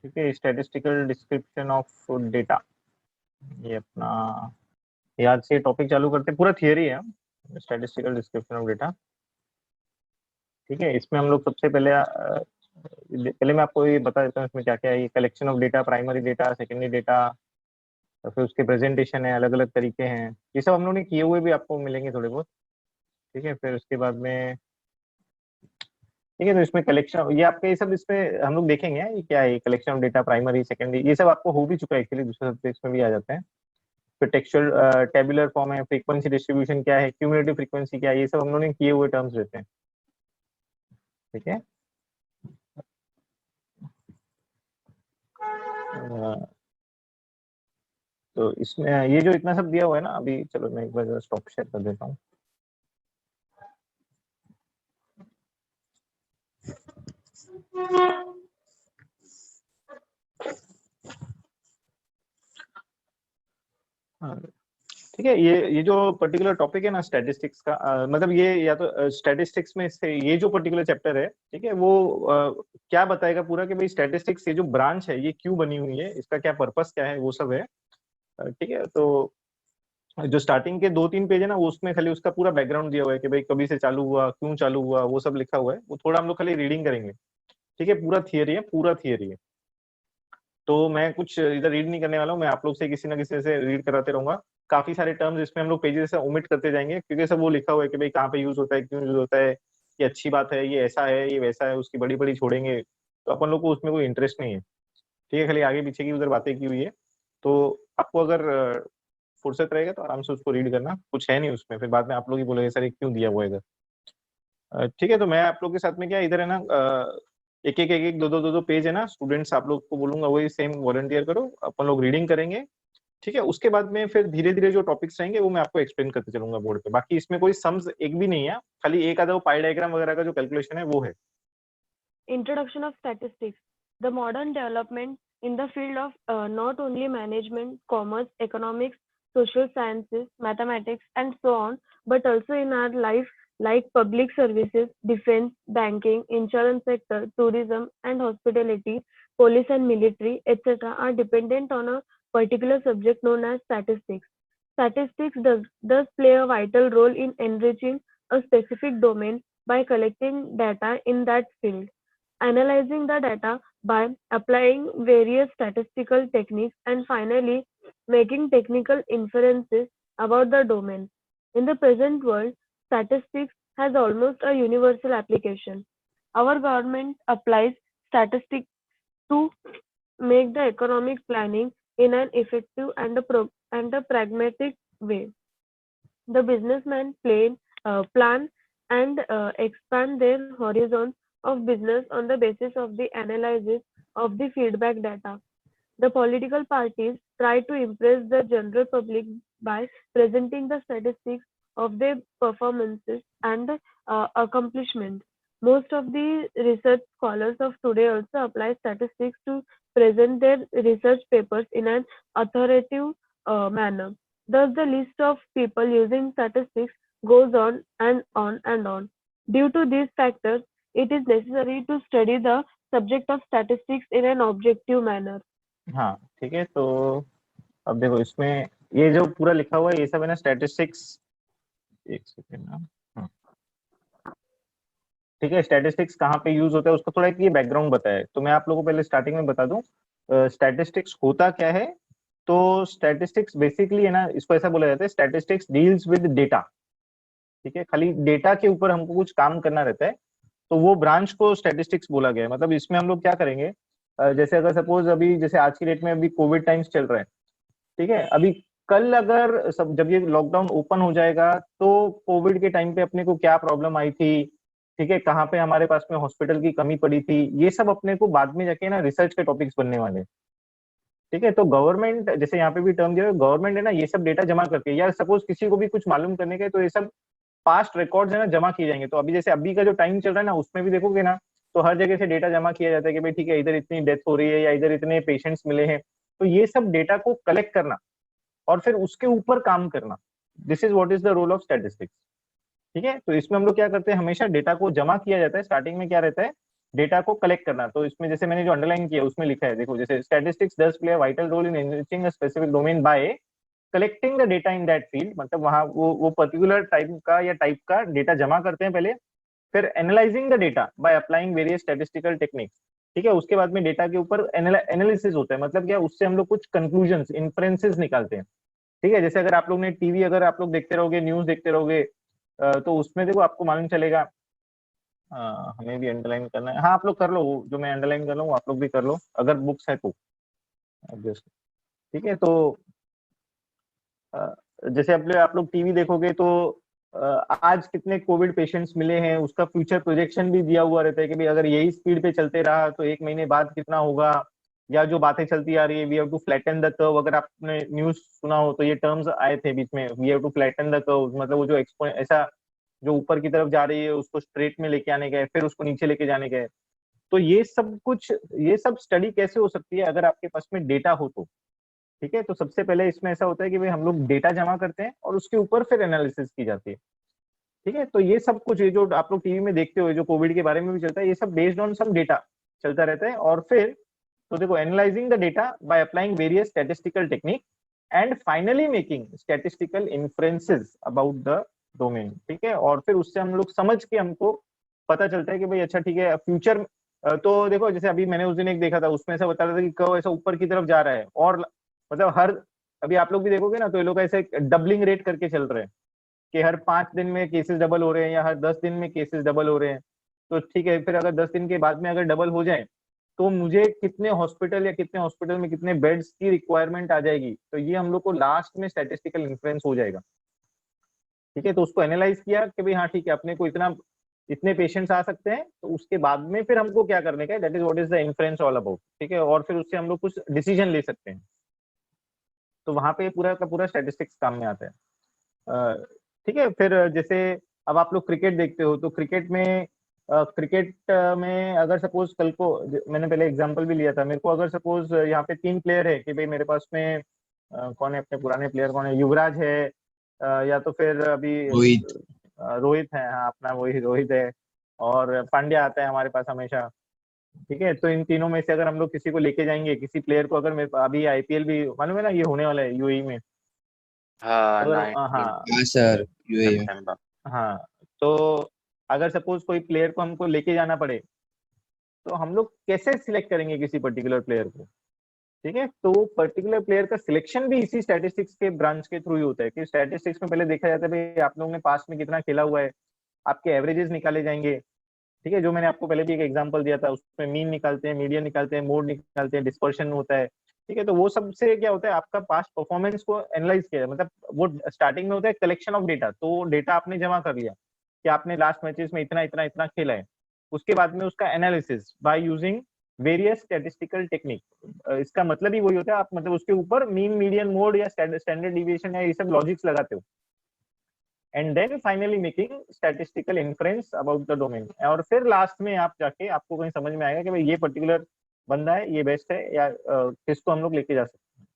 ठीक है, statistical description of data, ये अपना याद से टॉपिक चालू करते हैं। पूरा थियरी है स्टैटिस्टिकल डिस्क्रिप्शन ऑफ डेटा। ठीक है, इसमें हम लोग सबसे पहले पहले मैं आपको ये बता देता हूँ इसमें क्या क्या है। ये collection of data, primary data, secondary data, तो फिर उसके प्रेजेंटेशन है, अलग अलग तरीके हैं, ये सब हम लोग ने किए हुए भी आपको मिलेंगे थोड़े बहुत। ठीक है, फिर उसके बाद में ठीक है, तो इसमें कलेक्शन, ये आपके ये सब इसमें हम लोग देखेंगे ये क्या है, collection of data, primary secondary, ये सब आपको हो भी चुका है एक्चुअली, दूसरे सब्जेक्ट्स में भी आ जाते हैं। फिर टेक्सचुअल टेबुलर फॉर्म है, फ्रीक्वेंसी डिस्ट्रीब्यूशन क्या है, क्यूमुलेटिव फ्रीक्वेंसी क्या है, ये सब हम लोगों ने किए हुए टर्म्स रहते हैं। ठीक है, तो इसमें ये जो इतना सब दिया हुआ है ना अभी, चलो मैं एक बार स्टॉप शेयर कर देता हूँ। ठीक है, ये जो पर्टिकुलर टॉपिक है ना स्टैटिस्टिक्स का, मतलब ये या तो स्टैटिस्टिक्स में से ये जो पर्टिकुलर चैप्टर है, ठीक है, वो क्या बताएगा पूरा कि भाई स्टैटिस्टिक्स ये जो ब्रांच है ये क्यों बनी हुई है, इसका क्या पर्पस क्या है, वो सब है। ठीक है, तो जो स्टार्टिंग के 2-3 पेज है ना, वो उसमें खाली उसका पूरा बैकग्राउंड दिया हुआ है कि भाई कभी से चालू हुआ, क्यों चालू हुआ, वो सब लिखा हुआ है। वो थोड़ा हम लोग खाली रीडिंग करेंगे। ठीक है, पूरा थियरी है, पूरा थियरी है। तो मैं कुछ इधर रीड नहीं करने वाला हूँ, मैं आप लोग से किसी ना किसी से रीड कराते रहूंगा। काफी सारे टर्म्स इसमें हम लोग पेजेस से ओमिट करते जाएंगे, क्योंकि सब वो लिखा हुआ है कि भाई कहाँ पे यूज होता है, क्यों यूज होता है, ये अच्छी बात है, ये ऐसा है, ये वैसा है, उसकी बड़ी बड़ी छोड़ेंगे, तो अपन लोग को उसमें कोई इंटरेस्ट नहीं है। ठीक है, खाली आगे पीछे की उधर बातें की हुई है। तो आपको अगर फुर्सत रहेगा तो आराम से उसको रीड करना, कुछ है नहीं उसमें, फिर बाद में आप लोग ही बोलेंगे सर ये क्यों दिया हुआ है इधर। ठीक है, तो मैं आप लोग के साथ में क्या इधर है ना, एक एक दो पेज है ना, स्टूडेंट्स आप लोग को बोलूंगा वही सेम वॉलंटियर करो, अपन लोग रीडिंग करेंगे। ठीक है, उसके बाद में फिर धीरे धीरे जो टॉपिक्स रहेंगे वो मैं आपको एक्सप्लेन करते चलूंगा बोर्ड पे। बाकी इसमें कोई सम्स एक भी नहीं है, खाली एक आधा वो पाई डायग्राम वगैरह का जो कैलकुलेशन है वो है। Introduction of statistics. The modern development in the field of not only management, commerce, economics, social sciences, mathematics, and so on, but also in our life like public services, defense, banking, insurance sector, tourism and hospitality, police and military, etc. are dependent on a particular subject known as statistics. Statistics does play a vital role in enriching a specific domain by collecting data in that field, analyzing the data by applying various statistical techniques, and finally making technical inferences about the domain. In the present world, statistics has almost a universal application. Our government applies statistics to make the economic planning in an effective and a pragmatic way. The businessmen plan and expand their horizons of business on the basis of the analysis of the feedback data. The political parties try to impress the general public by presenting the statistics of their performances and accomplishments. Most of the research scholars of today also apply statistics to present their research papers in an authoritative manner. Thus, the list of people using statistics goes on and on and on. Due to these factors, it is necessary to study the subject of statistics in an objective manner. हाँ, ठीक है, तो अब देखो इसमें ये जो पूरा लिखा हुआ है ये सब है ना स्टैटिस्टिक्स, एक सेकेंड ना। ठीक है, स्टैटिस्टिक्स कहाँ पे यूज होता है उसका थोड़ा एक ये बैकग्राउंड बताया, तो मैं आप लोगों को पहले स्टार्टिंग में बता दूं स्टैटिस्टिक्स होता क्या है। तो स्टैटिस्टिक्स बेसिकली है ना, इसको ऐसा बोला जाता है, स्टैटिस्टिक्स डील्स विद डेटा। ठीक है, खाली डेटा के ऊपर हमको कुछ काम करना रहता है, तो वो ब्रांच को स्टैटिस्टिक्स बोला गया है। मतलब इसमें हम लोग क्या करेंगे, जैसे अगर सपोज अभी जैसे आज की डेट में अभी कोविड टाइम्स चल रहा है, ठीक है, अभी कल अगर सब जब ये लॉकडाउन ओपन हो जाएगा तो कोविड के टाइम पे अपने को क्या प्रॉब्लम आई थी, ठीक है, कहाँ पे हमारे पास में हॉस्पिटल की कमी पड़ी थी, ये सब अपने को बाद में जाके ना रिसर्च के टॉपिक्स बनने वाले हैं। ठीक है, तो गवर्नमेंट जैसे यहाँ पे भी टर्म दिया है, गवर्नमेंट है ना ये सब डेटा जमा करती है, या सपोज किसी को भी कुछ मालूम करने का है तो ये सब पास्ट रिकॉर्ड्स है ना जमा किए जाएंगे। तो अभी जैसे अभी का जो टाइम चल रहा है ना उसमें भी देखोगे ना, तो हर जगह से डेटा जमा किया जाता है कि भाई ठीक है इधर इतनी डेथ हो रही है या इधर इतने पेशेंट्स मिले हैं। तो ये सब डेटा को कलेक्ट करना और फिर उसके ऊपर काम करना, this is what is the role of statistics. ठीक है, तो इसमें हम लोग क्या करते हैं, हमेशा डेटा को जमा किया जाता है। स्टार्टिंग में क्या रहता है डेटा को कलेक्ट करना। तो इसमें जैसे मैंने जो अंडरलाइन किया उसमें लिखा है, देखो जैसे statistics does play a vital role in enriching a specific domain by collecting the data in that field, मतलब वहां वो पर्टिकुलर टाइप का डेटा जमा करते हैं पहले, फिर analysing the data by applying various statistical techniques. ठीक है, उसके बाद में डेटा के ऊपर एनालिसिस होता है, मतलब क्या, उससे हम लोग कुछ कंक्लूजन इन्फ्रेंसेस निकालते हैं। ठीक है, जैसे अगर आप लोग ने टीवी, अगर आप लोग देखते रहोगे, न्यूज देखते रहोगे, तो उसमें देखो आपको मालूम चलेगा। हमें भी अंडरलाइन करना है, हाँ आप लोग कर लो, जो मैं अंडरलाइन कर रहा हूँ आप लोग भी कर लो अगर बुक्स है तो। Obviously। ठीक है, तो अ, जैसे आप लोग टीवी देखोगे तो अ, आज कितने कोविड पेशेंट्स मिले हैं उसका फ्यूचर प्रोजेक्शन भी दिया हुआ रहता है कि भाई अगर यही स्पीड पे चलते रहा तो एक महीने बाद कितना होगा। या जो बातें चलती आ रही है, we have to flatten the curve, अगर आपने न्यूज सुना हो तो ये टर्म्स आए थे बीच में, we have to flatten the curve, मतलब वो जो ऐसा जो ऊपर की तरफ जा रही है उसको स्ट्रेट में लेके आने गए, फिर उसको नीचे लेके जाने गए। तो ये सब स्टडी कैसे हो सकती है अगर आपके पास में डेटा हो तो। ठीक है, तो सबसे पहले इसमें ऐसा होता है कि भाई हम लोग डेटा जमा करते हैं और उसके ऊपर फिर एनालिसिस की जाती है। ठीक है, तो ये सब कुछ, ये जो आप लोग टीवी में देखते हो जो कोविड के बारे में भी चलता है, ये सब बेस्ड ऑन सम डेटा चलता रहता है। और फिर तो देखो, analysing the data by applying various statistical technique and finally making statistical inferences about the domain. ठीक है, और फिर उससे हम लोग समझ के हमको पता चलता है कि भाई अच्छा ठीक है फ्यूचर। तो देखो जैसे अभी मैंने उस दिन एक देखा था, उसमें ऐसा बता रहा था कि कर्व ऐसा ऊपर की तरफ जा रहा है, और मतलब हर, अभी आप लोग भी देखोगे ना तो ये लोग ऐसे डबलिंग रेट करके चल रहे हैं कि हर 5 दिन में केसेस डबल हो रहे हैं या हर 10 दिन में केसेस डबल हो रहे हैं। तो ठीक है, फिर अगर 10 दिन के बाद में अगर डबल हो जाए तो मुझे कितने हॉस्पिटल या कितने हॉस्पिटल में कितने बेड्स की रिक्वायरमेंट आ जाएगी, तो ये हम लोग को लास्ट में स्टैटिस्टिकल इन्फ्लुएंस हो जाएगा। ठीक है, तो उसको एनालाइज किया कि भाई हाँ ठीक है, अपने को इतने पेशेंट्स आ सकते हैं, तो उसके बाद में फिर हमको क्या करने का है, that is what is the influence all about. ठीक है, और फिर उससे हम लोग कुछ डिसीजन ले सकते हैं। तो वहां पे पूरा का पूरा स्टैटिस्टिक्स काम में आता है। ठीक है, फिर जैसे अब आप लोग क्रिकेट देखते हो तो क्रिकेट में अगर सपोज कल को, मैंने पहले एग्जांपल भी लिया था, मेरे को अगर सपोज यहाँ पे 3 प्लेयर है कि भाई मेरे पास में कौन है, अपने पुराने प्लेयर कौन है, युवराज है, या तो फिर अभी रोहित। रोहित है, हाँ अपना वही रोहित है, और पांड्या आता है हमारे पास हमेशा। ठीक है, तो इन तीनों में से अगर हम लोग किसी को लेके जाएंगे, किसी प्लेयर को, अगर मेरे अभी आईपीएल भी मालूम है ना, ये होने वाला है यूएई में। हाँ अगर 19 हाँ हाँ सर, यूएई में। सितंबर। हाँ, तो अगर सपोज कोई प्लेयर को हमको लेके जाना पड़े, तो हम लोग कैसे सिलेक्ट करेंगे किसी पर्टिकुलर प्लेयर को। ठीक है, तो पर्टिकुलर प्लेयर का सिलेक्शन भी इसी स्टैटिस्टिक्स के ब्रांच के थ्रू ही होता है कि स्टैटिस्टिक्स में पहले देखा जाता है भाई आप लोगों ने पास्ट में कितना खेला हुआ है, आपके एवरेजेस निकाले जाएंगे। ठीक है, जो मैंने आपको पहले भी एक एग्जांपल दिया था, उसमें मीन निकालते हैं, मीडियन निकालते हैं, मोड निकालते हैं, डिस्पर्शन होता है। ठीक है, तो वो सब से क्या होता है, आपका पास्ट परफॉर्मेंस को एनालाइज किया जाए, मतलब वो स्टार्टिंग में होता है कलेक्शन ऑफ डेटा, तो डेटा आपने जमा कर लिया कि आपने लास्ट मैचेस में इतना इतना इतना खेला है। उसके बाद में उसका analysis by using various statistical technique, इसका मतलब ही वही होता है, आप मतलब उसके ऊपर मीन, मीडियन, मोड या स्टैंडर्ड डिविएशन या ये सब लॉजिक्स लगाते हो, and then finally making statistical inference about the domain. और फिर लास्ट में आप जाके आपको कहीं समझ में आएगा कि भाई ये पर्टिकुलर बंदा है, ये बेस्ट है, या किसको हम लोग लेके जा सकते हैं।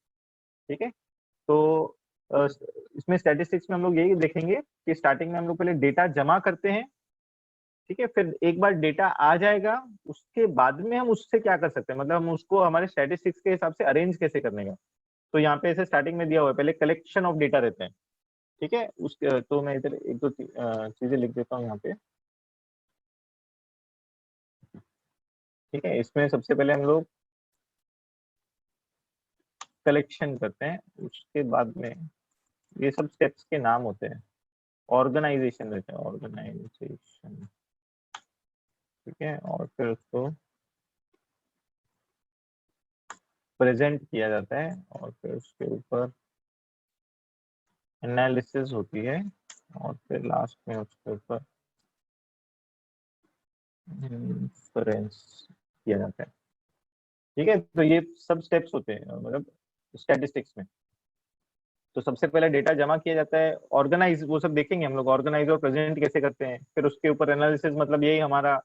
ठीक है, तो अ, इसमें स्टैटिस्टिक्स में हम लोग यही देखेंगे कि स्टार्टिंग में हम लोग पहले डेटा जमा करते हैं। ठीक है, फिर एक बार डेटा आ जाएगा उसके बाद में हम उससे क्या कर सकते हैं, मतलब हम उसको हमारे स्टैटिस्टिक्स के हिसाब से अरेंज कैसे करने का। तो यहाँ पे ऐसे स्टार्टिंग में दिया हुआ है, पहले कलेक्शन ऑफ डेटा रहते हैं। ठीक है, उस तो मैं इधर एक दो चीजें लिख देता हूँ यहाँ पे। ठीक है, इसमें सबसे पहले हम लोग कलेक्शन करते हैं, उसके बाद में ये सब स्टेप्स के नाम होते हैं, ऑर्गेनाइजेशन रहते हैं, ऑर्गेनाइजेशन। ठीक है, और फिर उसको प्रेजेंट किया जाता है, और फिर उसके ऊपर एनालिसिस होती है, और फिर लास्ट में उसके ऊपर इन्फ्रेंस किया जाता है। ठीक है, तो ये सब स्टेप्स होते हैं मतलब स्टैटिस्टिक्स में। तो सबसे पहले डेटा जमा किया जाता है, ऑर्गेनाइज वो सब देखेंगे हम लोग, ऑर्गेनाइज और प्रेजेंट कैसे करते हैं, फिर उसके ऊपर एनालिसिस, मतलब यही हमारा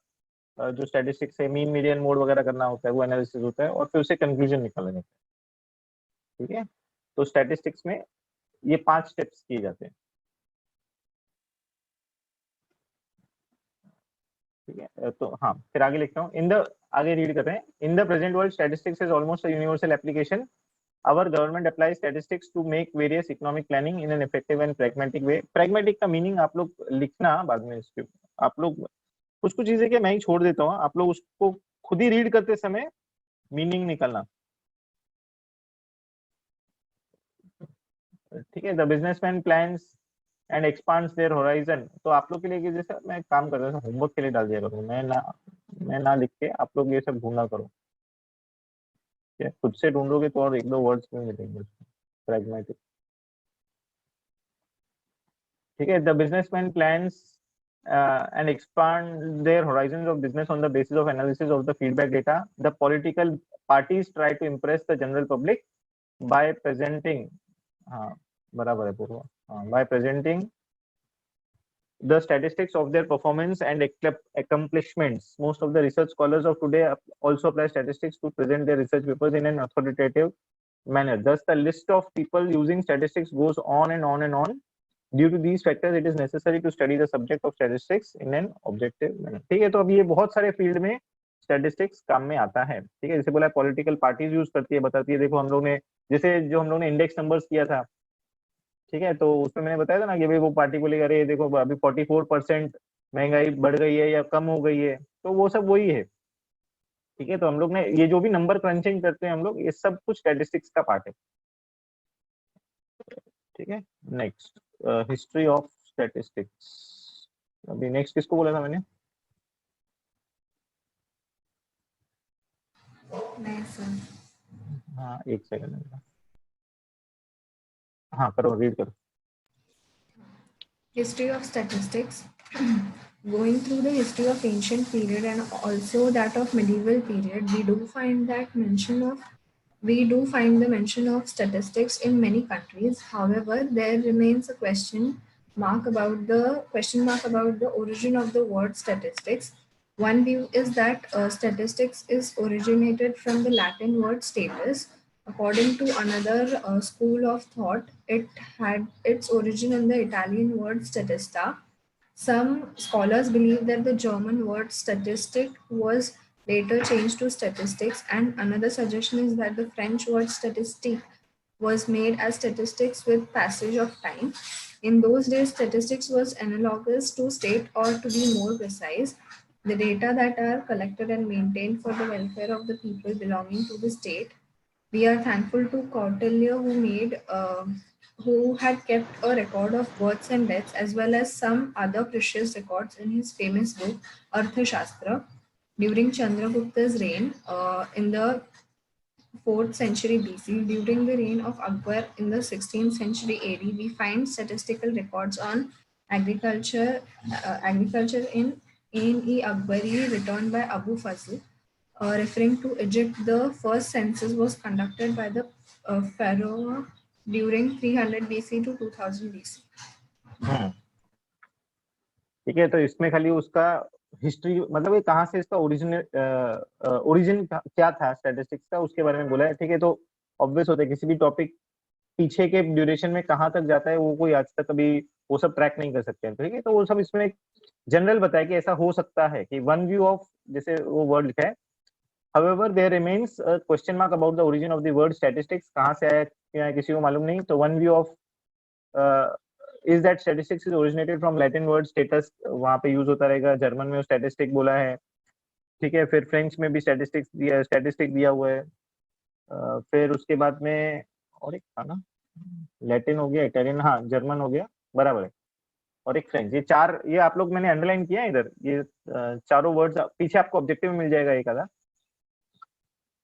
जो स्टैटिस्टिक्स है, मीन, मीडियन, मोड वगैरह करना होता है, वो एनालिसिस होता है, और फिर उसे कंक्लूजन निकाला जाता है। ठीक है, तो स्टैटिस्टिक्स में ये 5 स्टेप्स किए जाते हैं। ठीक है, तो हाँ फिर आगे लिखता हूँ। आगे रीड करते हैं। In the present world statistics is almost a universal application. Our government apply statistics to make various economic planning in an effective and pragmatic way. Pragmatic का मीनिंग आप लोग लिखना बाद में, इसके आप लोग कुछ कुछ चीजें क्या मैं ही छोड़ देता हूँ, आप लोग उसको खुद ही रीड करते समय मीनिंग निकलना। ठीक है, the businessman plans and expands their horizon. तो आप लोग के लिए कि जैसे मैं काम करता था होमवर्क के लिए डाल दिया करूँ, मैं ना लिख के आप लोग ये सब ढूंढना करो। ठीक है, खुद से ढूंढोगे तो और एक दो वर्ड्स में मिलेंगे प्रैग्मेटिक। ठीक है, the businessman plans and expand their horizons of business on the basis of analysis of the feedback data. The political parties try to impress the general public by presenting, हाँ बराबर है पूर्व, हाँ, by presenting the statistics of their performance and accomplishments. Most of the research scholars of today also apply statistics to present their research papers in an authoritative manner. Thus, the list of people using statistics goes on and on and on. Due to these factors, it is necessary to study the subject of statistics in an objective manner. ठीक है, तो अब ये बहुत सारे field में statistics काम में आता है। ठीक है, जैसे बोला पॉलिटिकल पार्टीज यूज करती है, बताती है, देखो हम लोग ने जैसे जो हम लोग ने इंडेक्स नंबर्स किया था, ठीक है, तो उसमें मैंने बताया था ना कि भाई वो पार्टी बोलेगा अरे देखो अभी 44% महंगाई बढ़ गई है या कम हो गई है, तो वो सब वही है। ठीक है, तो हम लोग ने ये जो भी नंबर क्रंचिंग करते हैं हम लोग, ये सब कुछ स्टैटिस्टिक्स का पार्ट है। ठीक है, नेक्स्ट हिस्ट्री ऑफ स्टैटिस्टिक्स। अभी नेक्स्ट किसको बोला था मैंने? हाँ एक सेकंड, हाँ करो, रीड करो। History of statistics. Going through the history of ancient period and also that of medieval period, we do find the mention of statistics in many countries. However, there remains a question mark about the origin of the word statistics. One view is that statistics is originated from the Latin word status. According to another school of thought, it had its origin in the Italian word statista. Some scholars believe that the German word statistic was later changed to statistics, and another suggestion is that the French word statistique was made as statistics with passage of time. In those days, statistics was analogous to state, or to be more precise, the data that are collected and maintained for the welfare of the people belonging to the state. We are thankful to Kautilya who had kept a record of births and deaths as well as some other precious records in his famous book Arthashastra. During Chandragupta's reign in the 4th century BC, during the reign of Akbar in the 16th century AD, we find statistical records on agriculture in Ain-e-Akbari written by Abu Fazl. Referring to Egypt, the first census was conducted by the pharaoh during 300 BC to 2000 BC. ठीक है, तो इसमें खाली उसका history, मतलब ये कहाँ से इसका ओरिजिन क्या था स्टैटिस्टिक्स का, उसके बारे में बोला है। ठीक है, तो ऑब्वियस होता है किसी भी टॉपिक पीछे के ड्यूरेशन में कहाँ तक जाता है वो कोई आज तक कभी वो सब ट्रैक नहीं कर सकते हैं। ठीक है, तो वो सब इसमें जनरल बताया कि ऐसा हो सकता है कि वन व्यू ऑफ, जैसे वो वर्ड लिखा है, however there remains a question mark about the origin of the word statistics, कहाँ से आया किसी को मालूम नहीं। तो one view of is that statistics is originated from Latin word status, वहाँ पे यूज होता रहेगा, जर्मन में स्टैटिस्टिक बोला है। ठीक है, फिर फ्रेंच में भी स्टैटिस्टिक दिया हुआ है। फिर उसके बाद में और एक था ना, लैटिन हो गया, इटालियन, हाँ जर्मन हो गया, बराबर है, और एक फ्रेंच। ये चार, ये आप लोग मैंने अंडरलाइन किया है इधर, ये चारों वर्ड्स पीछे आपको ऑब्जेक्टिव में मिल जाएगा एक आधा।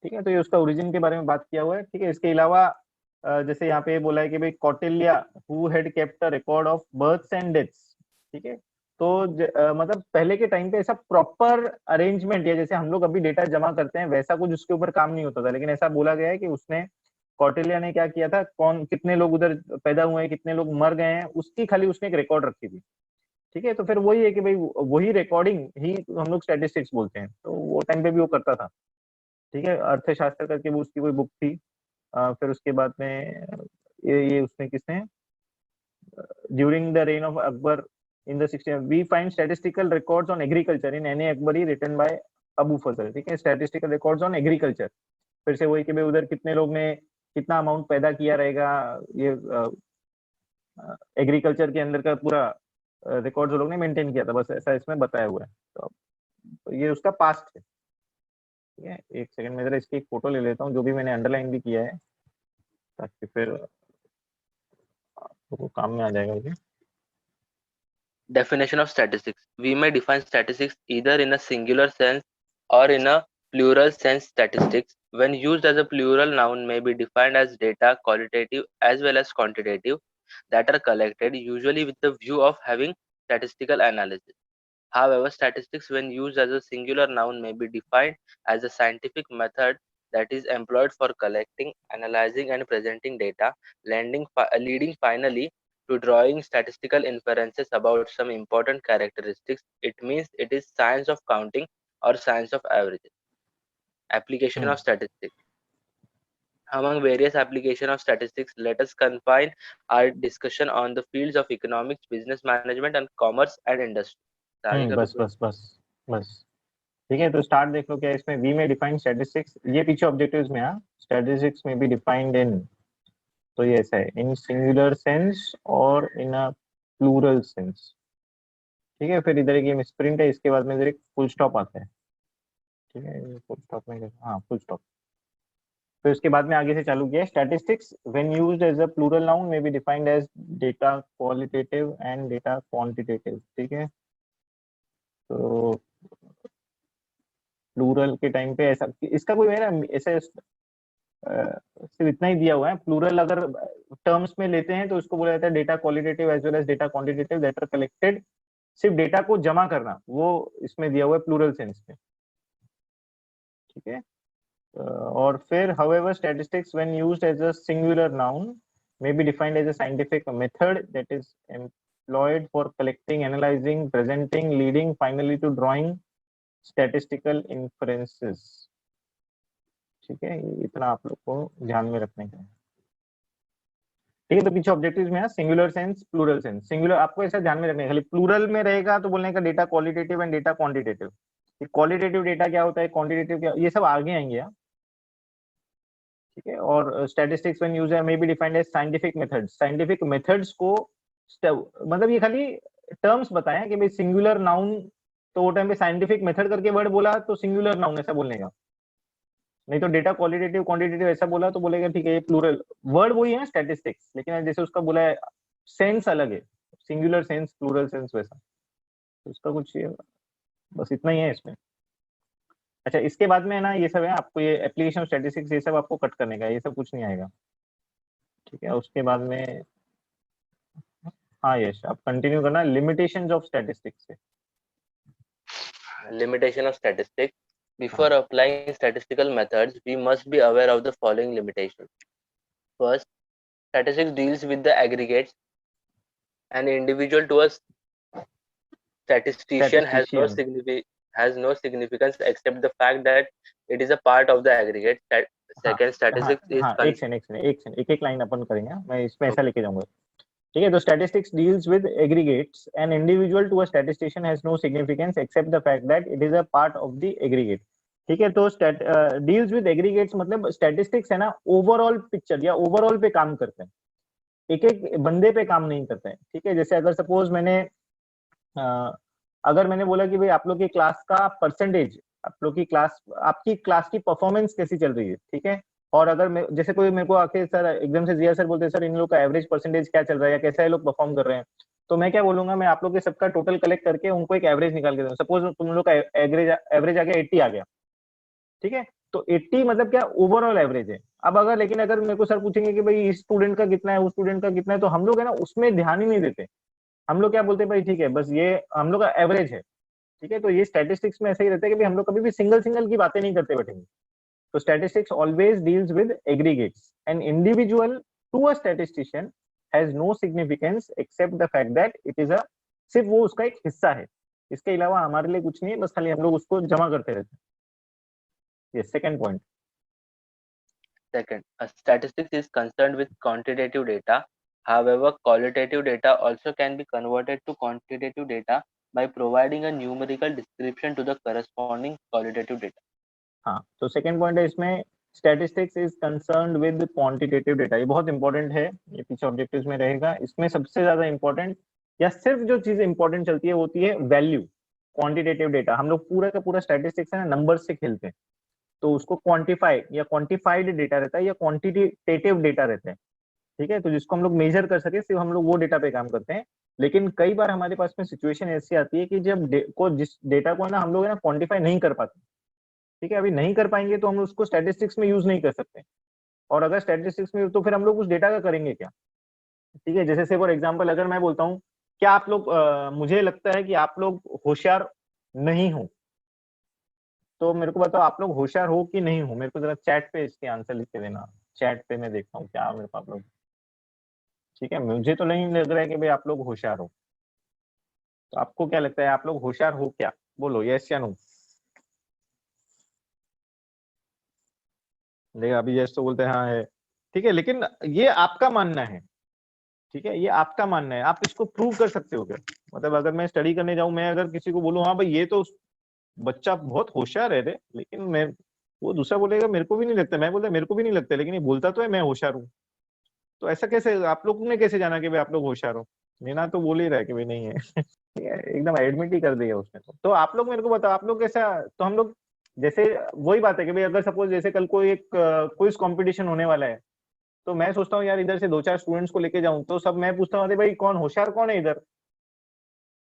ठीक है, तो ये उसका ओरिजिन के बारे में बात किया हुआ है। ठीक है, इसके अलावा जैसे यहाँ पे बोला है कि भाई Kautilya who had kept a record of births and deaths. ठीक है, तो मतलब पहले के टाइम पे ऐसा प्रॉपर अरेंजमेंट, या जैसे हम लोग अभी डेटा जमा करते हैं वैसा कुछ उसके ऊपर काम नहीं होता था, लेकिन ऐसा बोला गया है कि उसने, कौटिल्य ने क्या किया था, कौन कितने लोग उधर पैदा हुए हैं, कितने लोग मर गए हैं, उसकी खाली उसने एक रिकॉर्ड रखी थी। ठीक है, तो फिर वही है कि भाई वही रिकॉर्डिंग ही हम लोग स्टैटिस्टिक्स बोलते हैं, तो वो टाइम पे भी वो करता था। ठीक है, अर्थशास्त्र करके वो उसकी कोई बुक थी। फिर उसके बाद में ये उसने किसने, during the rain of Akbar in the 16 we find statistical records on agriculture in N.A. Akbari written by Abu Fazal, ठीक है, स्टैटिस्टिकल रिकॉर्ड्स ऑन एग्रीकल्चर, फिर से वही कि भाई उधर कितने लोग ने कितना अमाउंट पैदा किया रहेगा, ये एग्रीकल्चर के अंदर का पूरा रिकॉर्ड जो लोग ने मेंटेन किया था, बस ऐसा इसमें बताया हुआ है। तो ये उसका पास्ट है, ठीक है। एक सेकंड में जरा इसकी एक फोटो ले लेता हूँ, जो भी मैंने अंडरलाइन भी किया है, ताकि फिर आपको काम में आ जाएगा ये। Definition of statistics. We may define statistics either in a singular sense or in a plural sense. Statistics, when used as a plural noun, may be defined as data, qualitative as well as quantitative, that are collected, usually with the view of having statistical analysis. However, statistics, when used as a singular noun, may be defined as a scientific method that is employed for collecting, analyzing, and presenting data, leading finally to drawing statistical inferences about some important characteristics. It means it is science of counting or science of averages. Application of statistics. Among various applications of statistics, let us confine our discussion on the fields of economics, business management, and commerce and industry. बस बस बस बस, ठीक है। तो start देख लो क्या है इसमें, वी में डिफाइन स्टैटिस्टिक्स, ये पीछे ऑब्जेक्टिव्स में, स्टैटिस्टिक्स में बी डिफाइंड इन, तो ये ऐसा है, इन सिंगुलर सेंस और इन अ प्लूरल सेंस, ठीक है। फिर इधर एक ये मिसप्रिंट है, इसके बाद में इधर एक फुल स्टॉप आता है, ठीक है, फुल स्टॉप में, हाँ फुल स्टॉप। फिर उसके बाद में आगे से चालू किया, statistics when used as a plural noun may be defined as data qualitative and data quantitative, ठीक है। तो प्लूरल के टाइम पे ऐसा, इसका कोई मेरा ऐसे सिर्फ इतना ही दिया हुआ है, प्लूरल अगर टर्म्स में लेते हैं तो उसको बोला जाता है data qualitative as well as data quantitative that are collected, सिर्फ डेटा को जमा करना, वो इसमें दिया हुआ है प्लूरल सेंस में, ठीक है। और फिर however statistics when used as a singular noun may be defined as a scientific method that is employed for collecting, analyzing, presenting, leading finally to drawing statistical inferences, ठीक है। इतना आप लोग को ध्यान में रखने का है, ठीक है। तो पीछे ऑब्जेक्टिव्स में है singular sense, plural sense. Singular आपको ऐसा ध्यान में रखना है, खाली प्लूरल में रहेगा तो बोलने का data qualitative and data quantitative, qualitative data क्या होता है, क्वांटिटेटिव क्या, ये सब आगे आएंगे, ठीक है। और statistics when used may be defined as scientific methods, scientific methods को मतलब ये खाली टर्म्स बताएं कि भाई सिंगुलर नाउन, तो वो टाइम पे साइंटिफिक मेथड करके वर्ड बोला तो सिंगुलर नाउन ऐसा बोलने का, नहीं तो डेटा क्वालिटेटिव क्वांटिटेटिव ऐसा बोला तो बोलेगा ठीक है ये प्लूरल, वर्ड वही है स्टैटिस्टिक्स, लेकिन जैसे उसका बोला है सेंस अलग है, सिंगुलर सेंस प्लूरल सेंस वैसा, तो उसका कुछ ये बस इतना ही है इसमें। अच्छा, इसके बाद में है ना ये सब है, आपको ये एप्लीकेशन ऑफ स्टैटिस्टिक्स ये सब आपको कट करने का है, ये सब कुछ नहीं आएगा, ठीक है। उसके बाद में हाँ यश आप कंटिन्यू करना, लिमिटेशंस ऑफ स्टैटिस्टिक्स से। Limitation of statistics. Before applying statistical methods, we must be aware of the following limitations. First, statistics deals with the aggregates. An individual to a statistician has no significance except the fact that it is a part of the aggregate. Second, statistics is एक line अपन करेंगे, मैं इसमें ऐसा लेके जाऊंगा, ठीक है। तो statistics deals with aggregates, an individual to a statistician has no significance except the fact that it is a part of the aggregate, ठीक है। तो डील्स विद एग्रीगेट्स मतलब स्टैटिस्टिक्स है ना ओवरऑल पिक्चर या ओवरऑल पे काम करते हैं, एक एक बंदे पे काम नहीं करते हैं, ठीक है। जैसे अगर सपोज मैंने अगर मैंने बोला कि भाई आप लोग की क्लास का परसेंटेज, आप लोग की क्लास, आपकी क्लास की परफॉर्मेंस कैसी चल रही है, ठीक है। और अगर मैं जैसे कोई मेरे को आके सर एकदम से जिया सर बोलते हैं सर इन लोग का एवरेज परसेंटेज क्या चल रहा है या कैसा ये लोग परफॉर्म कर रहे हैं, तो मैं क्या बोलूंगा, मैं आप लोग के सबका टोटल कलेक्ट करके उनको एक एवरेज निकाल के दूंगा। सपोज तुम लोग का एवरेज आ गया 80 आ गया, ठीक है। तो 80 मतलब क्या ओवरऑल एवरेज है। अब अगर लेकिन अगर मेरे को सर पूछेंगे कि भाई इस स्टूडेंट का कितना है उस स्टूडेंट का कितना है, तो हम लोग है ना उसमें ध्यान ही नहीं देते, हम लोग क्या बोलते हैं भाई ठीक है बस ये हम लोग का एवरेज है, ठीक है। तो ये स्टैटिस्टिक्स में ऐसा ही रहता है कि भाई हम लोग कभी भी सिंगल सिंगल की बातें नहीं करते बैठेंगे। तो statistics always deals with aggregates. An individual to a statistician has no significance except the fact that it is a, सिर्फ वो उसका एक हिस्सा है, इसके अलावा हमारे लिए कुछ नहीं है, बस खाली हम लोग उसको जमा करते रहते हैं। Yes, second point. Second, a statistics is concerned with quantitative data. However, qualitative data also can be converted to quantitative data by providing a numerical description to the corresponding qualitative data. हाँ, तो second point है इसमें, statistics is concerned with quantitative data. ये बहुत important है, ये पीछे objectives में रहेगा। इसमें सबसे ज्यादा इंपॉर्टेंट या सिर्फ जो चीज इंपॉर्टेंट चलती है वो होती है वैल्यू। क्वांटिटेटिव डेटा हम लोग पूरा का पूरा स्टैटिस्टिक्स है ना नंबर से खेलते हैं, तो उसको क्वांटिफाई या क्वांटिफाइड डेटा रहता है या क्वांटिटेटिव डेटा रहता है, ठीक है। तो जिसको हम लोग मेजर कर सके सिर्फ हम लोग वो डेटा पे काम करते हैं। लेकिन कई बार हमारे पास में सिचुएशन ऐसी आती है कि जब जिस डेटा को है ना हम लोग है ना क्वांटिफाई नहीं कर पाते, ठीक है। अभी नहीं कर पाएंगे तो हम उसको स्टैटिस्टिक्स में यूज नहीं कर सकते, और अगर स्टैटिस्टिक्स में तो फिर हम लोग उस डेटा का करेंगे क्या, ठीक है। जैसे से फॉर एग्जांपल अगर मैं बोलता हूँ क्या आप लोग मुझे लगता है कि आप लोग होशियार नहीं हो, तो मेरे को बताओ आप लोग होशियार हो कि नहीं हो। मेरे को जरा चैट पे इसके आंसर लिख के देना, चैट पे मैं देखता हूँ क्या मेरे को आप लोग, ठीक है। मुझे तो नहीं लग रहा है कि भाई आप लोग होशियार हो, तो आपको क्या लगता है आप लोग होशियार हो क्या, बोलो यस या नो। देखा अभी यस तो बोलते हैं हाँ है, ठीक है। लेकिन ये आपका मानना है, ठीक है, ये आपका मानना है, आप इसको प्रूव कर सकते हो क्या। मतलब अगर मैं स्टडी करने जाऊं, मैं अगर किसी को बोलूं हाँ भाई ये तो बच्चा बहुत होशियार है रे, लेकिन मैं, वो दूसरा बोलेगा मेरे को भी नहीं लगता, मैं बोलता मेरे को भी नहीं लगता, लेकिन ये बोलता तो है मैं होशियार हूँ। तो ऐसा कैसे आप लोग ने कैसे जाना कि भाई आप लोग होशियार हो। मीना तो बोल ही रहा है कि भाई नहीं है ठीक है, एकदम एडमिट ही कर दिया उसने। तो आप लोग मेरे को बताओ आप लोग कैसा, तो हम लोग जैसे वही बात है कि भाई अगर सपोज जैसे कल को एक क्विज कंपटीशन होने वाला है, तो मैं सोचता हूँ यार इधर से 2-4 स्टूडेंट्स को लेके जाऊं, तो सब मैं पूछता हूँ अरे भाई कौन होशियार कौन है इधर,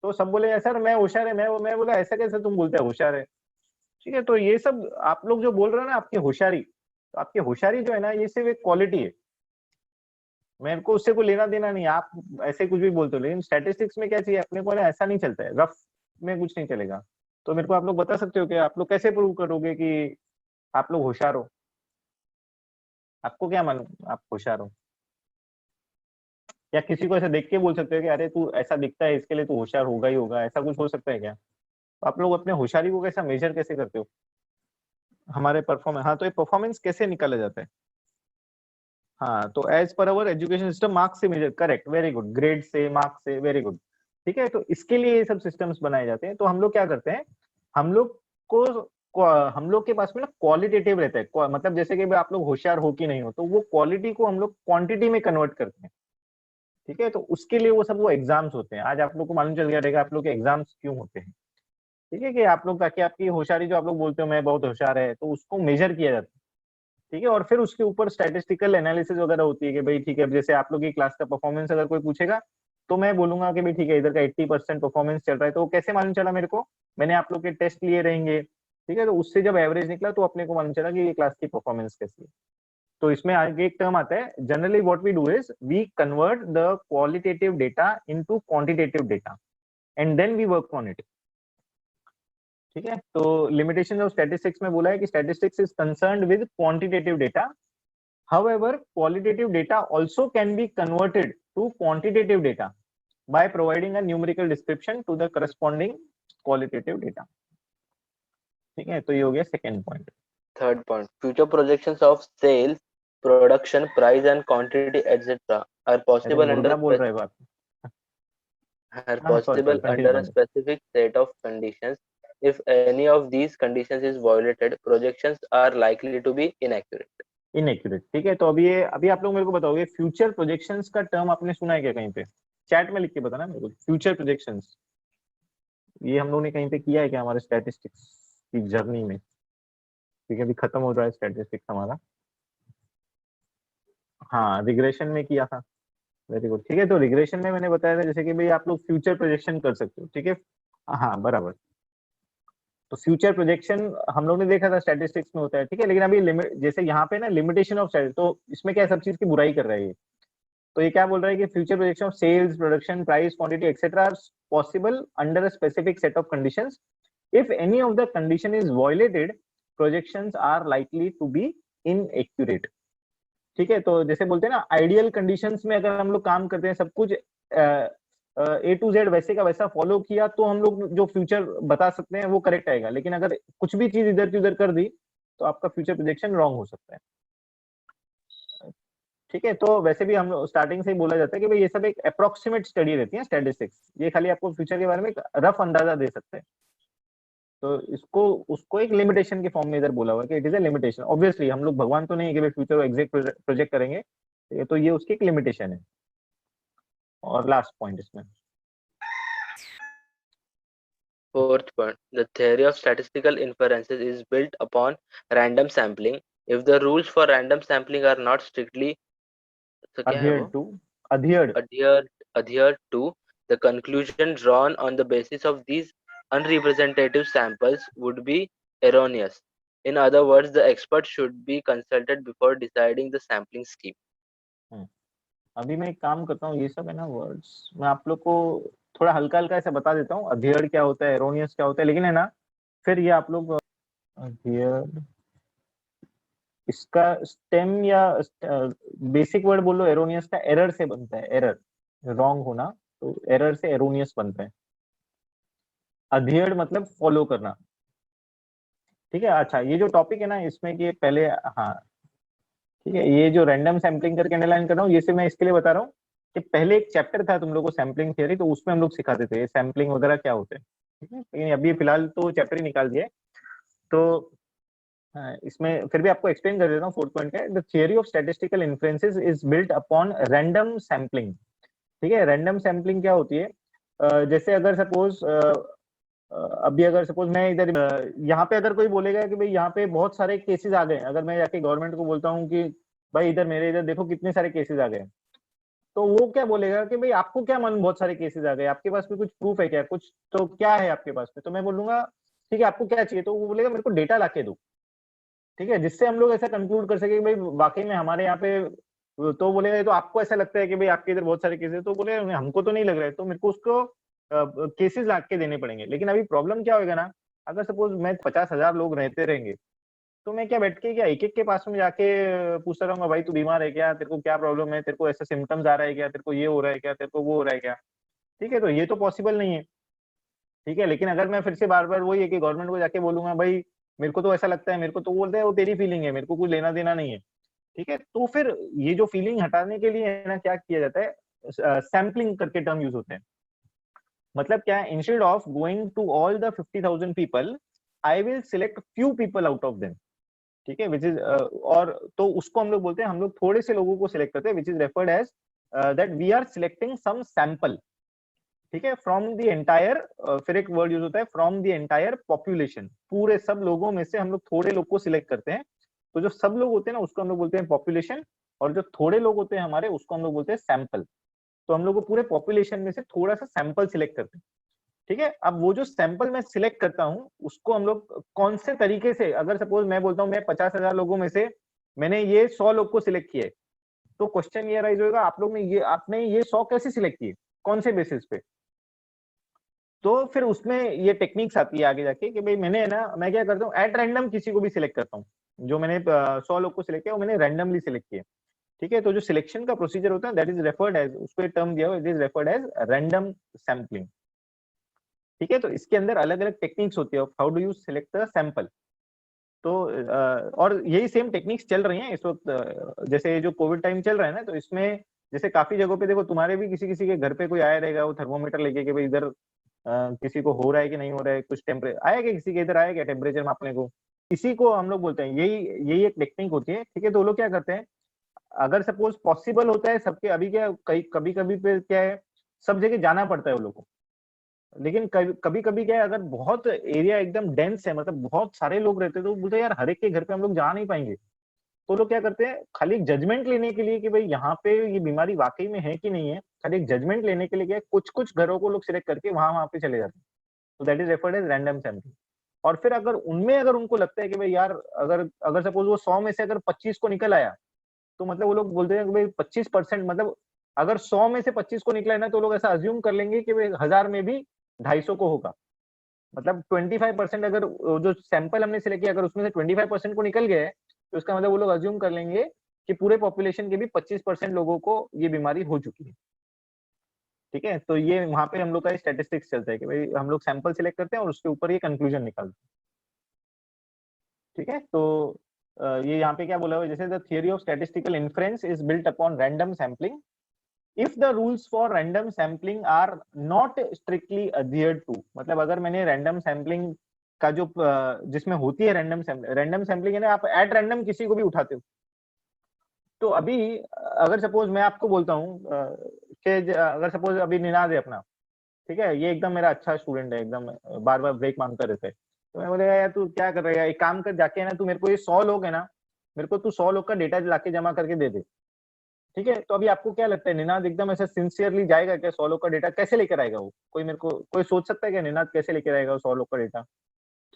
तो सब बोले सर मैं होशियार है, मैं बोला ऐसा कैसे तुम बोलते हो होशियार है, ठीक है। तो ये सब आप लोग जो बोल रहे हो ना आपकी होशियारी, तो आपकी होशियारी जो है ना ये सिर्फ एक क्वालिटी है, मेरे को उससे कोई लेना देना नहीं है, आप ऐसे कुछ भी बोलते हो। लेकिन स्टैटिस्टिक्स में क्या चाहिए अपने को ना, ऐसा नहीं चलता है, रफ में कुछ नहीं चलेगा। तो मेरे को आप लोग बता सकते हो कि आप लोग कैसे प्रूव करोगे कि आप लोग होशियार हो, आपको क्या मालूम आप होशियार हो। या किसी को ऐसा देख के बोल सकते हो कि अरे तू ऐसा दिखता है इसके लिए तू होशियार होगा ही होगा, ऐसा कुछ हो सकता है क्या। तो आप लोग अपने होशियारी को कैसा मेजर कैसे करते हो, हमारे परफॉर्मेंस, हाँ तो ये परफॉर्मेंस कैसे निकाला जाता है। हाँ तो as per our education system marks से measure, correct, very good, grade से, मार्क्स से, वेरी गुड, ठीक है। तो इसके लिए ये सब सिस्टम्स बनाए जाते हैं। तो हम लोग क्या करते हैं, हम लोग हम लोग के पास में ना क्वालिटेटिव रहता है, मतलब जैसे कि आप लोग होशियार हो कि नहीं हो, तो वो क्वालिटी को हम लोग क्वांटिटी में कन्वर्ट करते हैं, ठीक है। तो उसके लिए वो एग्जाम्स होते हैं। आज आप लोग को मालूम चल गया रहेगा आप लोग के एग्जाम्स क्यों होते हैं, ठीक है। कि आप लोग ताकि आपकी होशियारी जो आप लोग बोलते हो मैं बहुत होशियार है, तो उसको मेजर किया जाता है, ठीक है। और फिर उसके ऊपर स्टैटिस्टिकल एनालिसिस वगैरह होती है कि भाई ठीक है, अब जैसे आप लोग की क्लास का परफॉर्मेंस अगर कोई पूछेगा, तो मैं बोलूंगा कि भाई ठीक है इधर का 80% परफॉर्मेंस चल रहा है, तो कैसे मालूम चला मेरे को, मैंने आप लोग के टेस्ट लिए रहेंगे, ठीक है। तो उससे जब एवरेज निकला तो अपने को मालूम चला कि ये क्लास की परफॉर्मेंस कैसी है। तो इसमें आगे एक टर्म आता है, generally what we do is we convert the qualitative data into quantitative data and then we work on it, ठीक है। तो लिमिटेशन ऑफ स्टैटिस्टिक्स में बोला है कि statistics is concerned with quantitative data, however qualitative data also can be converted to quantitative data by providing a numerical description to the corresponding qualitative data, ठीक है। तो ये हो गया second point. Third point, future projections of sales, production, price and quantity, etc. are अरे possible मुर्गा बोल रहा है बात, are हाँ sorry possible continue under a continue. specific set of conditions. If any of these conditions is violated, projections are likely to be inaccurate. Inaccurate, ठीक है। तो अभी आप लोग मेरे को बताओगे फ्यूचर प्रोजेक्शंस का टर्म आपने सुना है क्या कहीं पे, चैट में लिख के बताना मेरे को, फ्यूचर प्रोजेक्शंस ये हम लोग ने कहीं पे किया है क्या हमारे स्टैटिस्टिक्स की जर्नी में, ठीक है। अभी खत्म हो रहा है स्टैटिस्टिक्स हमारा, हाँ रिग्रेशन में किया था, वेरी गुड, ठीक है। तो रिग्रेशन में मैंने बताया था जैसे कि भाई आप लोग फ्यूचर प्रोजेक्शन कर सकते हो, ठीक है। हाँ बराबर, तो फ्यूचर प्रोजेक्शन हम लोग ने देखा था स्टैटिस्टिक्स में होता है, ठीक है। लेकिन अभी लिमिट जैसे यहाँ पे ना लिमिटेशन ऑफ स्टैटिस्टिक्स, तो इसमें क्या सब चीज की बुराई कर रहा है ये। तो ये क्या बोल रहा है कि future projection of sales, production, price, quantity etcetera are possible under a specific set of conditions. If any of the condition is violated, projections are likely to be inaccurate, ठीक है। तो जैसे बोलते हैं ना आइडियल कंडीशंस में अगर हम लोग काम करते हैं, सब कुछ ए टू जेड वैसे का वैसा फॉलो किया, तो हम लोग जो फ्यूचर बता सकते हैं वो करेक्ट आएगा। लेकिन अगर कुछ भी चीज इधर की उधर कर दी, तो आपका फ्यूचर प्रोजेक्शन रॉन्ग हो सकता है, ठीक है, तो वैसे भी हम लोग स्टार्टिंग से ही बोला जाता है कि भाई ये सब एक अप्रोक्सीमेट स्टडी रहती है स्टैटिस्टिक्स, ये खाली आपको फ्यूचर के बारे में एक रफ अंदाजा दे सकते हैं। तो इसको उसको एक लिमिटेशन के फॉर्म में इधर बोला हुआ है कि it is a limitation. Obviously हम लोग भगवान तो नहीं है कि भाई फ्यूचर को एग्जैक्ट प्रोजेक्ट करेंगे, तो ये उसकी एक लिमिटेशन है। और लास्ट पॉइंट इसमें Fourth point, the theory of statistical inferences is built upon random sampling. If the rules for random sampling are not strictly so क्या है वो? adhered to, the conclusion drawn on the basis of these unrepresentative samples would be erroneous. In other words, the expert should be consulted before deciding the sampling scheme. अभी मैं एक काम करता हूँ, ये सब है ना वर्ड्स मैं आप लोग को थोड़ा हल्का हल्का ऐसा बता देता हूँ, अध्ययन क्या होता है, एरोनियस क्या होता है, लेकिन है ना फिर ये आप लोग अध्ययन इसका स्टेम या बेसिक वर्ड बोलो, एरोनियस का एरर से बनता है, एरर रॉन्ग होना, तो एरर से एरोनियस बनता है। अध्ययन मतलब फॉलो करना, ठीक है। अच्छा, ये जो टॉपिक है ना इसमें कि पहले, हाँ ठीक है, ये जो रैंडम सैम्पलिंग करके एनालाइज कर रहा हूँ, ये सिर्फ मैं इसके लिए बता रहा हूँ कि पहले एक चैप्टर था तुम लोग को सैम्पलिंग थियरी, तो उसमें हम लोग सिखाते थे सैम्पलिंग वगैरह क्या होते हैं, ठीक है। लेकिन अभी फिलहाल तो चैप्टर ही निकाल दिया, तो इसमें फिर भी आपको एक्सप्लेन कर देता हूँ। फोर्थ पॉइंट है, the theory of statistical inferences is built upon random sampling. ठीक है, रैंडम सैम्पलिंग क्या होती है, जैसे अगर सपोज अभी अगर सपोज मैं इधर यहाँ पे अगर कोई बोलेगा कि भाई यहाँ पे बहुत सारे केसेस आ गए, अगर मैं जाके गवर्नमेंट को बोलता हूँ कि भाई इधर मेरे इधर देखो कितने सारे केसेस आ गए, तो वो क्या बोलेगा कि भाई आपको क्या मन बहुत सारे केसेस आ गए, आपके पास में कुछ प्रूफ है क्या, कुछ तो क्या है आपके पास में, तो मैं बोलूंगा ठीक है आपको क्या चाहिए, तो वो बोलेगा मेरे को डेटा ला के दो, ठीक है, जिससे हम लोग ऐसा कंक्लूड कर सके कि भाई वाकई में हमारे यहाँ पे, तो बोलेगा ये तो आपको ऐसा लगता है कि भाई आपके इधर बहुत सारे केसेस है, तो बोलेगा हमको तो नहीं लग रहा है, तो मेरे को उसको केसेस ला के देने पड़ेंगे। लेकिन अभी प्रॉब्लम क्या होगा ना, अगर सपोज मैं 50,000 लोग रहते रहेंगे, तो मैं क्या बैठ के क्या एक एक के पास में जाके पूछता रहूंगा भाई तू बीमार है क्या, तेरे को क्या प्रॉब्लम है, तेरे को ऐसा सिम्टम्स आ रहा है क्या, तेरे को ये हो रहा है क्या, तेरे को वो हो रहा है क्या, ठीक है, तो ये तो पॉसिबल नहीं है, ठीक है। लेकिन अगर मैं फिर से बार बार वही है कि गवर्नमेंट को जाके बोलूंगा भाई मेरे को तो ऐसा लगता है, मेरे को तो बोलते हैं वो तेरी फीलिंग है, मेरे को कुछ लेना देना नहीं है, ठीक है, तो फिर ये जो फीलिंग हटाने के लिए है ना क्या किया जाता है, सैम्पलिंग करके टर्म यूज होते हैं। मतलब क्या है, instead of going to all the 50,000 people, I will select few people out of them, ठीक है, विच इज और तो उसको हम लोग बोलते हैं, हम लोग थोड़े से लोगों को सिलेक्ट करते हैं, which is referred as that we are selecting some sample, ठीक है, फ्रॉम द एंटायर, फिर एक वर्ड यूज होता है फ्रॉम द एंटायर पॉपुलेशन, पूरे सब लोगों में से हम लोग थोड़े लोग को सिलेक्ट करते हैं, तो जो सब लोग होते हैं ना उसको हम लोग बोलते हैं पॉपुलेशन, और जो थोड़े लोग होते हैं हमारे उसको हम लोग बोलते हैं सैंपल। तो हम लोग को पूरे पॉपुलेशन में से थोड़ा सा सैंपल सिलेक्ट करते हैं, ठीक है। अब वो जो सैंपल मैं सिलेक्ट करता हूँ उसको हम लोग कौन से तरीके से, अगर सपोज मैं बोलता हूँ मैं 50,000 लोगों में से मैंने ये 100 लोग को सिलेक्ट किया है, तो क्वेश्चन ये राइज होगा आप लोग ने ये आपने ये 100 कैसे सिलेक्ट किए, कौन से बेसिस पे, तो फिर उसमें ये टेक्निक्स आती है आगे जाके कि भाई मैंने है ना, मैं क्या करता हूँ एट रैंडम किसी को भी सिलेक्ट करता हूँ, जो मैंने 100 लोग को सिलेक्ट किया वो मैंने रैंडमली सिलेक्ट किया, ठीक है। तो जो सिलेक्शन का प्रोसीजर होता है दैट इज रेफर्ड एज, उसको एक टर्म दिया हुआ, it is referred as random sampling, ठीक है। तो इसके अंदर अलग अलग टेक्निक्स होती है, how do you select the sample. तो और यही सेम टेक्निक्स चल रही हैं इस वक्त, जैसे जो कोविड टाइम चल रहा है ना, तो इसमें जैसे काफी जगहों पे देखो, तुम्हारे भी किसी किसी के घर पे कोई आया रहेगा वो थर्मोमीटर लेके कि भाई इधर किसी को हो रहा है कि नहीं हो रहा है, कुछ टेम्परेचर आया क्या, किसी के इधर आया क्या टेम्परेचर मापने को, इसी को हम लोग बोलते हैं, यही यही एक टेक्निक होती है, ठीक है। तो वो लोग क्या करते हैं, अगर सपोज पॉसिबल होता है सबके, अभी क्या कभी कभी पे क्या है, सब जगह जाना पड़ता है वो लोग को, लेकिन कभी कभी क्या है, अगर बहुत एरिया एकदम डेंस है, मतलब बहुत सारे लोग रहते हैं, तो बोलते हैं यार हर एक के घर पे हम लोग जा नहीं पाएंगे, तो लोग क्या करते हैं खाली जजमेंट लेने के लिए कि भाई यहाँ पे ये बीमारी वाकई में है कि नहीं है, खाली एक जजमेंट लेने के लिए क्या कुछ कुछ घरों को लोग सिलेक्ट करके वहां वहां पे चले जाते हैं, तो that is referred as random sampling. और फिर अगर उनमें अगर उनको लगता है कि भाई यार अगर अगर सपोज वो 100 में से अगर 25 को निकल आया, तो मतलब वो लोग बोलते हैं कि भाई 25%, मतलब अगर 100 में से 25 को निकला है ना, तो लोग ऐसा अज्यूम कर लेंगे कि भाई 1000 में भी 250 को होगा, मतलब 25% अगर जो सैंपल हमने सिलेक्ट किया अगर उसमें से 25% को निकल गया है, तो इसका मतलब वो लोग अज्यूम कर लेंगे कि पूरे पॉपुलेशन के भी 25% लोगों को ये बीमारी हो चुकी है, ठीक है। तो ये वहां पे हम लोग का स्टैटिस्टिक्स चलता है कि भाई हम लोग सैंपल सिलेक्ट करते हैं और उसके ऊपर ये कंक्लूजन निकालते हैं, ठीक है। तो ये यहाँ पे क्या बोला हुआ है, जैसे the theory of statistical inference is built upon random sampling if the rules for random sampling are not strictly adhered to. मतलब अगर मैंने रैंडम सैम्पलिंग का जो जिसमें होती है रैंडम सैम्पलिंग है ना, आप एट रैंडम किसी को भी उठाते हो। तो अभी अगर सपोज मैं आपको बोलता हूँ कि अगर सपोज अभी निनाद है अपना, ठीक है, ये एकदम मेरा अच्छा स्टूडेंट है, एकदम बार बार ब्रेक मांगता रहता है, तो मैं बोलेगा यार तू क्या कर रहा है, एक काम कर जाके है ना, तू मेरे को ये 100 लोग है ना, मेरे को तू 100 लोग का डेटा लाके जमा करके दे दे। ठीक है, तो अभी आपको क्या लगता है निनाद एकदम ऐसा सिंसियरली जाएगा क्या 100 लोग का डेटा कैसे लेकर आएगा? वो कोई मेरे को कोई सोच सकता है क्या निनाद कैसे लेकर आएगा 100 लोग का डेटा?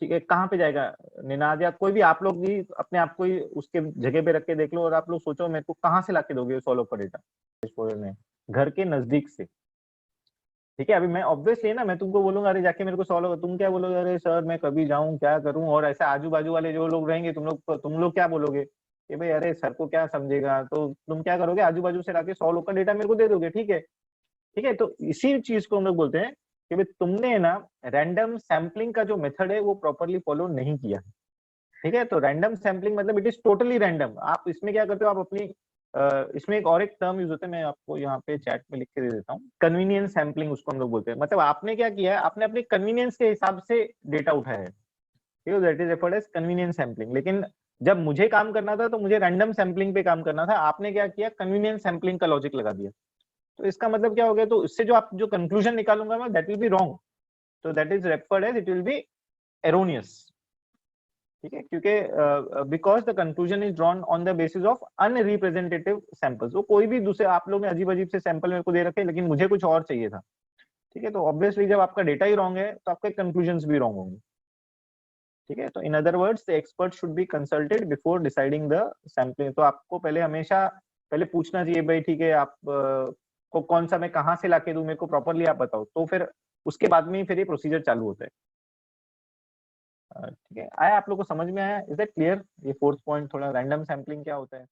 ठीक है, कहाँ पे जाएगा निनाद, या कोई भी आप लोग भी अपने आप को ही उसके जगह पे रख के देख लो और आप लोग सोचो मेरे को कहाँ से लाके दोगे 100 लोग का डेटा? घर के नजदीक से। ठीक है, अभी मैं ऑब्वियसली ना मैं तुमको बोलूंगा अरे जाके मेरे को 100 लोग, तुम क्या बोलोगे, अरे सर मैं कभी जाऊं क्या करूं, और ऐसे आजू बाजू वाले जो लोग रहेंगे तुम लोग क्या बोलोगे कि भाई अरे सर को क्या समझेगा, तो तुम क्या करोगे आजू बाजू से लाके 100 लोग का डेटा मेरे को दे दोगे। ठीक है, ठीक है, तो इसी चीज को हम लोग बोलते हैं कि भाई तुमने ना रैंडम सैम्पलिंग का जो मेथड है वो प्रॉपरली फॉलो नहीं किया। ठीक है, तो रैंडम सैम्पलिंग मतलब इट इज टोटली रैंडम। आप इसमें क्या करते हो, आप अपनी इसमें एक और एक टर्म यूज होता है, मैं आपको यहाँ पे चैट में लिख के दे देता हूँ, कन्वीनियंस सैम्पलिंग उसको हम लोग बोलते हैं। मतलब आपने क्या किया है, आपने अपने कन्वीनियंस के हिसाब से डेटा उठाया है, ठीक है, that is referred as convenience sampling. लेकिन जब मुझे काम करना था तो मुझे रैंडम सैम्पलिंग पे काम करना था, आपने क्या किया, कन्वीनियंस सैम्पलिंग का लॉजिक लगा दिया। तो इसका मतलब क्या हो गया, तो इससे जो आप जो कंक्लूजन निकालूंगा मैं दैट विल बी रॉन्ग, तो that is referred as it will be erroneous. ठीक है, क्योंकि because the conclusion is drawn on the basis of unrepresentative samples. वो कोई भी दूसरे आप लोग ने अजीब अजीब से सैंपल मेरे को दे रखे लेकिन मुझे कुछ और चाहिए था। ठीक है, तो ऑब्वियसली जब आपका डेटा ही रॉन्ग है तो आपके कंक्लूजन्स भी रॉन्ग होंगे। ठीक है, तो in other words the expert should be consulted before deciding the sampling. तो आपको पहले हमेशा पहले पूछना चाहिए भाई ठीक है आप को कौन सा मैं कहाँ से लाके दूं, मेरे को प्रॉपरली आप बताओ, तो फिर उसके बाद में ही फिर ये प्रोसीजर चालू होता है। ठीक है, आया आप लोग को समझ में आया? Is that clear? ये फोर्थ पॉइंट थोड़ा रैंडम सैम्पलिंग क्या होता है।